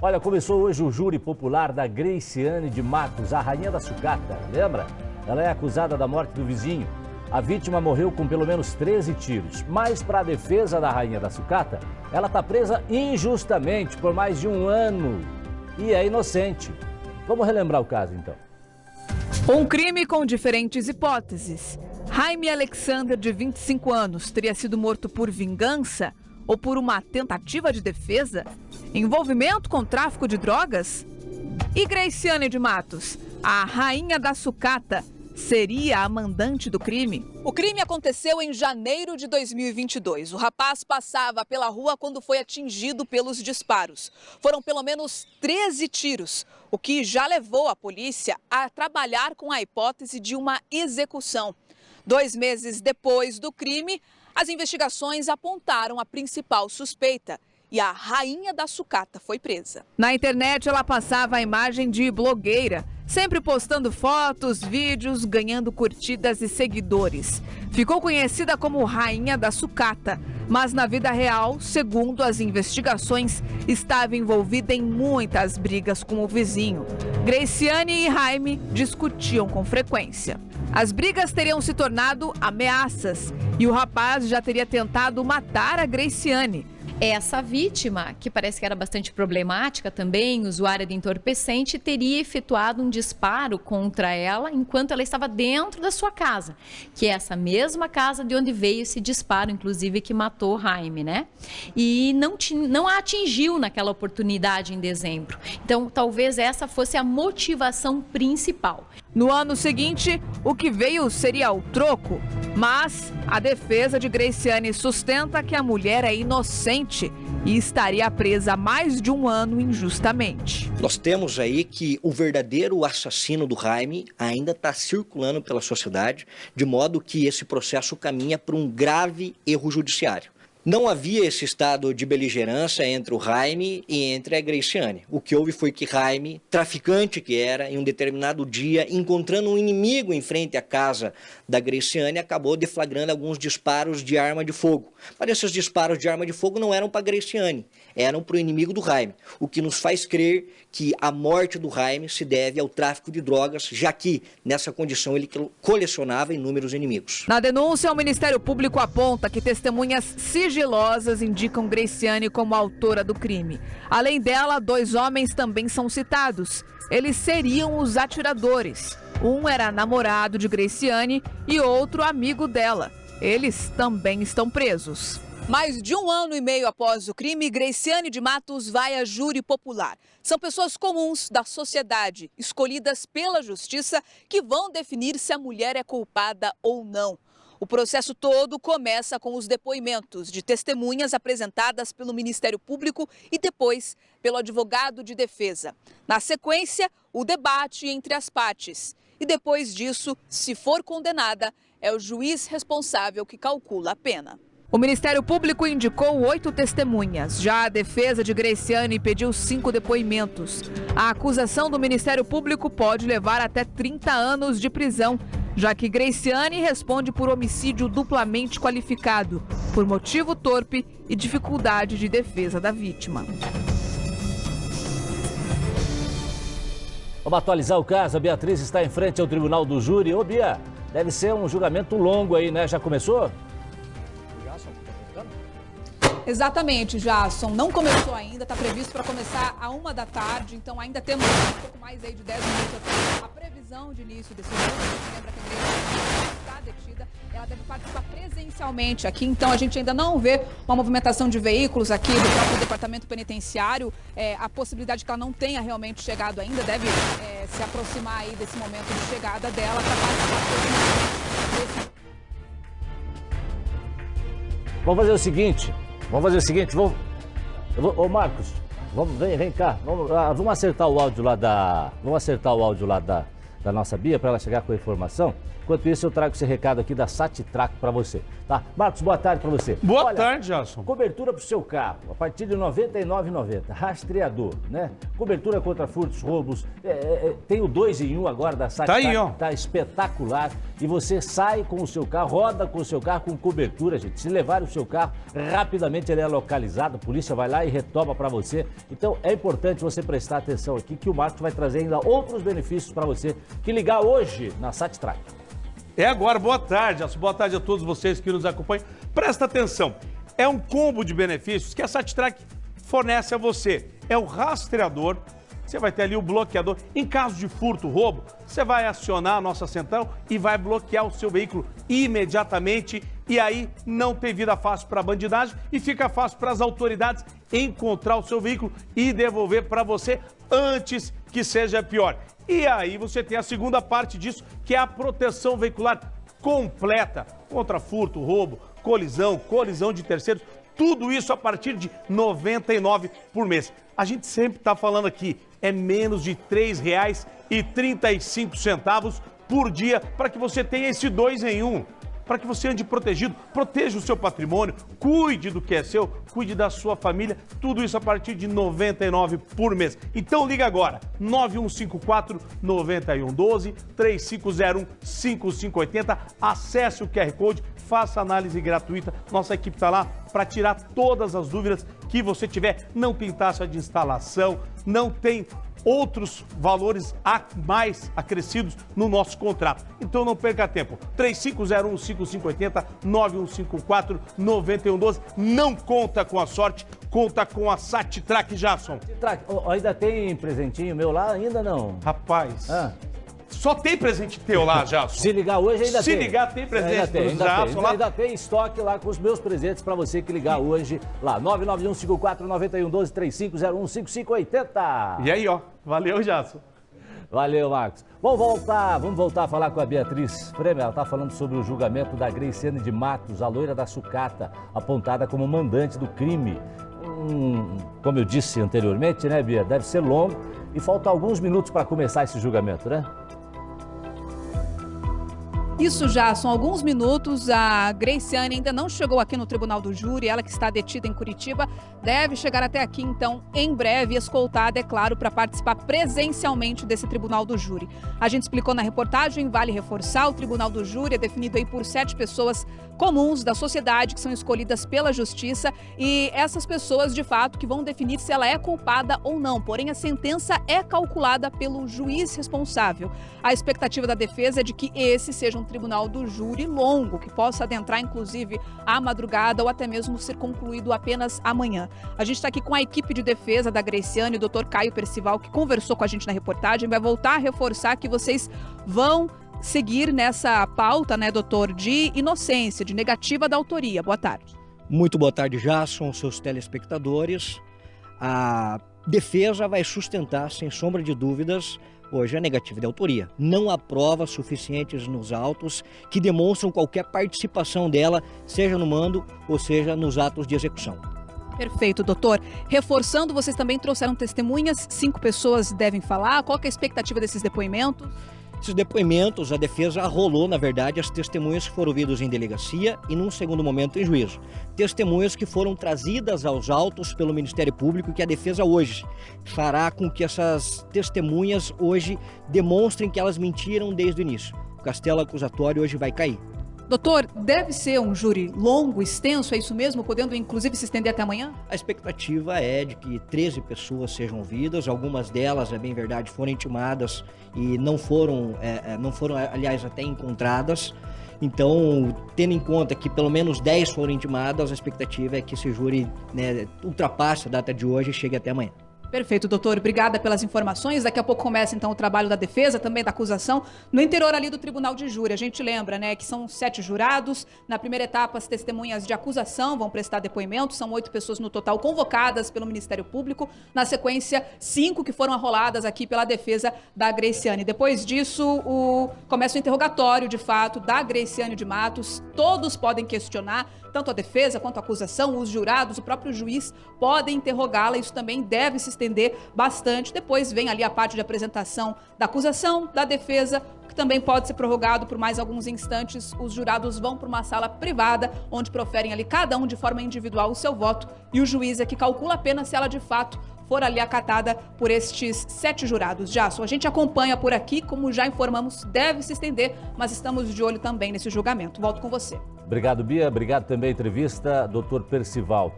Olha, começou hoje o júri popular da Graciane de Matos, a rainha da sucata, lembra? Ela é acusada da morte do vizinho. A vítima morreu com pelo menos 13 tiros. Mas, para a defesa da rainha da sucata, ela está presa injustamente por mais de um ano e é inocente. Vamos relembrar o caso, então. Um crime com diferentes hipóteses. Jaime Alexander, de 25 anos, teria sido morto por vingança ou por uma tentativa de defesa? Envolvimento com tráfico de drogas? E Graciane de Matos, a rainha da sucata, seria a mandante do crime? O crime aconteceu em janeiro de 2022. O rapaz passava pela rua quando foi atingido pelos disparos. Foram pelo menos 13 tiros, o que já levou a polícia a trabalhar com a hipótese de uma execução. 2 meses depois do crime, as investigações apontaram a principal suspeita e a rainha da sucata foi presa. Na internet, ela passava a imagem de blogueira, sempre postando fotos, vídeos, ganhando curtidas e seguidores. Ficou conhecida como rainha da sucata, mas na vida real, segundo as investigações, estava envolvida em muitas brigas com o vizinho. Graciane e Jaime discutiam com frequência. As brigas teriam se tornado ameaças e o rapaz já teria tentado matar a Graciane. Essa vítima, que parece que era bastante problemática também, usuária de entorpecente, teria efetuado um disparo contra ela enquanto ela estava dentro da sua casa, que é essa mesma casa de onde veio esse disparo, inclusive, que matou Jaime, né? E não a atingiu naquela oportunidade em dezembro. Então, talvez essa fosse a motivação principal. No ano seguinte, o que veio seria o troco, mas a defesa de Graciane sustenta que a mulher é inocente e estaria presa há mais de um ano injustamente. Nós temos aí que o verdadeiro assassino do Jaime ainda está circulando pela sociedade, de modo que esse processo caminha para um grave erro judiciário. Não havia esse estado de beligerância entre o Jaime e entre a Graciane. O que houve foi que Jaime, traficante que era, em um determinado dia, encontrando um inimigo em frente à casa da Graciane, acabou deflagrando alguns disparos de arma de fogo. Mas esses disparos de arma de fogo não eram para a Graciane, eram para o inimigo do Jaime. O que nos faz crer que a morte do Jaime se deve ao tráfico de drogas, já que, nessa condição, ele colecionava inúmeros inimigos. Na denúncia, o Ministério Público aponta que testemunhas sigilosas indicam Graciane como autora do crime. Além dela, 2 homens também são citados. Eles seriam os atiradores. Um era namorado de Graciane e outro amigo dela. Eles também estão presos. Mais de 1 ano e meio após o crime, Graciane de Matos vai a júri popular. São pessoas comuns da sociedade, escolhidas pela justiça, que vão definir se a mulher é culpada ou não. O processo todo começa com os depoimentos de testemunhas apresentadas pelo Ministério Público e depois pelo advogado de defesa. Na sequência, o debate entre as partes. E depois disso, se for condenada, é o juiz responsável que calcula a pena. O Ministério Público indicou 8 testemunhas. Já a defesa de Graciane pediu 5 depoimentos. A acusação do Ministério Público pode levar até 30 anos de prisão, já que Graciane responde por homicídio duplamente qualificado, por motivo torpe e dificuldade de defesa da vítima. Vamos atualizar o caso. A Beatriz está em frente ao tribunal do júri. Ô, Bia, deve ser um julgamento longo aí, né? Já começou? Exatamente, Jasson. Não começou ainda, está previsto para começar à 1 da tarde, então ainda temos um pouco mais aí de 10 minutos até a previsão de início desse jogo. Lembra que a Graciane está detida, ela deve participar presencialmente aqui, então a gente ainda não vê uma movimentação de veículos aqui do próprio departamento penitenciário. A possibilidade que ela não tenha realmente chegado ainda deve se aproximar aí desse momento de chegada dela para participar. Vamos fazer o seguinte. Ô, Marcos, vem cá. Vamos acertar o áudio lá da nossa Bia para ela chegar com a informação. Enquanto isso, eu trago esse recado aqui da Satitraco para você, tá? Marcos, boa tarde para você. Boa tarde, Jasson. Cobertura para o seu carro, a partir de R$ 99,90. Rastreador, né? cobertura contra furtos, roubos. Tem o 2 em 1 agora da SAT. Tá aí, ó. Tá espetacular. E você sai com o seu carro, roda com o seu carro com cobertura, gente. Se levar o seu carro, rapidamente ele é localizado, a polícia vai lá e retoma para você. Então é importante você prestar atenção aqui que o Marcos vai trazer ainda outros benefícios para você que ligar hoje na SatTrak. É agora, boa tarde, boa tarde a todos vocês que nos acompanham. Presta atenção, é um combo de benefícios que a SatTrak fornece a você. É o rastreador, você vai ter ali o bloqueador. Em caso de furto, roubo, você vai acionar a nossa central e vai bloquear o seu veículo imediatamente. E aí não tem vida fácil para a bandidagem e fica fácil para as autoridades encontrar o seu veículo e devolver para você antes que seja pior. E aí você tem a segunda parte disso, que é a proteção veicular completa contra furto, roubo, colisão de terceiros. Tudo isso a partir de R$ 99 por mês. A gente sempre está falando aqui, é menos de R$ 3,35 por dia para que você tenha esse 2 em 1. Para que você ande protegido, proteja o seu patrimônio, cuide do que é seu, cuide da sua família, tudo isso a partir de R$ 99 por mês. Então liga agora, 9154-9112, 3501-5580, acesse o QR Code, faça análise gratuita, nossa equipe está lá para tirar todas as dúvidas que você tiver. Não tem taxa de instalação, não tem outros valores a mais acrescidos no nosso contrato. Então não perca tempo. 3501-5580, 9154-9112. Não conta com a sorte, conta com a SatTrak, Jason. Ainda tem presentinho meu lá? Ainda não. Rapaz, só tem presente teu lá, Jason. Se ligar hoje ainda tem. Se ligar tem presente ainda tem estoque lá com os meus presentes para você que ligar hoje lá. 99154-9112, 3501-5580. E aí, ó. Valeu, Jason. Valeu, Marcos. Vamos voltar a falar com a Beatriz Fremer. Ela está falando sobre o julgamento da Graciane de Matos, a loira da sucata, apontada como mandante do crime. Como eu disse anteriormente, né, Bia? Deve ser longo e faltam alguns minutos para começar esse julgamento, né? Isso já são alguns minutos. A Graciane ainda não chegou aqui no Tribunal do Júri, ela que está detida em Curitiba, deve chegar até aqui, então, em breve, escoltada, é claro, para participar presencialmente desse Tribunal do Júri. A gente explicou na reportagem, vale reforçar, o Tribunal do Júri é definido aí por 7 pessoas comuns da sociedade que são escolhidas pela Justiça e essas pessoas, de fato, que vão definir se ela é culpada ou não. Porém, a sentença é calculada pelo juiz responsável. A expectativa da defesa é de que esse seja um Tribunal do Júri longo, que possa adentrar, inclusive, à madrugada ou até mesmo ser concluído apenas amanhã. A gente está aqui com a equipe de defesa da Graciane, o doutor Caio Percival, que conversou com a gente na reportagem, vai voltar a reforçar que vocês vão seguir nessa pauta, né, doutor, de inocência, de negativa da autoria. Boa tarde. Muito boa tarde, Jason, seus telespectadores. A defesa vai sustentar, sem sombra de dúvidas, hoje a negativa de autoria. Não há provas suficientes nos autos que demonstram qualquer participação dela, seja no mando ou seja nos atos de execução. Perfeito, doutor. Reforçando, vocês também trouxeram testemunhas, 5 pessoas devem falar. Qual que é a expectativa desses depoimentos? Esses depoimentos, a defesa arrolou, na verdade, as testemunhas que foram ouvidas em delegacia e, num segundo momento, em juízo. Testemunhas que foram trazidas aos autos pelo Ministério Público e que a defesa hoje fará com que essas testemunhas hoje demonstrem que elas mentiram desde o início. O castelo acusatório hoje vai cair. Doutor, deve ser um júri longo, extenso, é isso mesmo? Podendo, inclusive, se estender até amanhã? A expectativa é de que 13 pessoas sejam ouvidas, algumas delas, é bem verdade, foram intimadas e não foram, aliás, até encontradas. Então, tendo em conta que pelo menos 10 foram intimadas, a expectativa é que esse júri, né, ultrapasse a data de hoje e chegue até amanhã. Perfeito, doutor. Obrigada pelas informações. Daqui a pouco começa, então, o trabalho da defesa, também da acusação, no interior ali do Tribunal de Júri. A gente lembra, né, que são 7 jurados. Na primeira etapa, as testemunhas de acusação vão prestar depoimento. São 8 pessoas no total convocadas pelo Ministério Público. Na sequência, 5 que foram arroladas aqui pela defesa da Graciane. Depois disso, começa o interrogatório, de fato, da Graciane de Matos. Todos podem questionar. tanto a defesa quanto a acusação, os jurados, o próprio juiz podem interrogá-la. Isso também deve se estender bastante. Depois vem ali a parte de apresentação da acusação, da defesa, que também pode ser prorrogado por mais alguns instantes. Os jurados vão para uma sala privada, onde proferem ali cada um de forma individual o seu voto, e o juiz é que calcula a pena se ela de fato for ali acatada por estes 7 jurados. Jason, a gente acompanha por aqui, como já informamos, deve se estender, mas estamos de olho também nesse julgamento. Volto com você. Obrigado, Bia. Obrigado também, entrevista, doutor Percival.